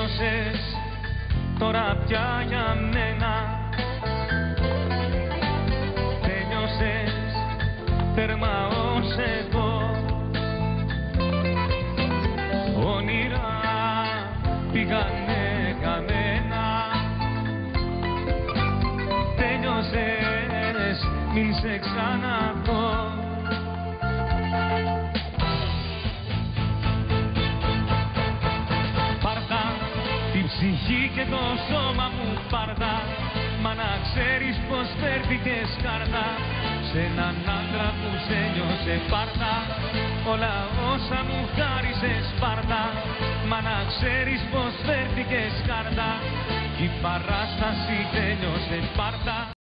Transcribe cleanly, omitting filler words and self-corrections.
Τέλειωσες τώρα πια για μένα. Τέλειωσες τέρμα ως εδώ. Όνειρα πήγανε καμένα. Τέλειωσες, μην σε ξαναδώ. Πάρτα την ψυχή και το σώμα μου πάρτα. Μα να ξέρεις πως φέρθηκες κάρτα σε έναν άντρα που σε νιώσε. Πάρτα όλα όσα μου χάρισες πάρτα. Μα να ξέρεις πως φέρθηκες κάρτα. Η παράσταση τέλειωσε. Πάρτα.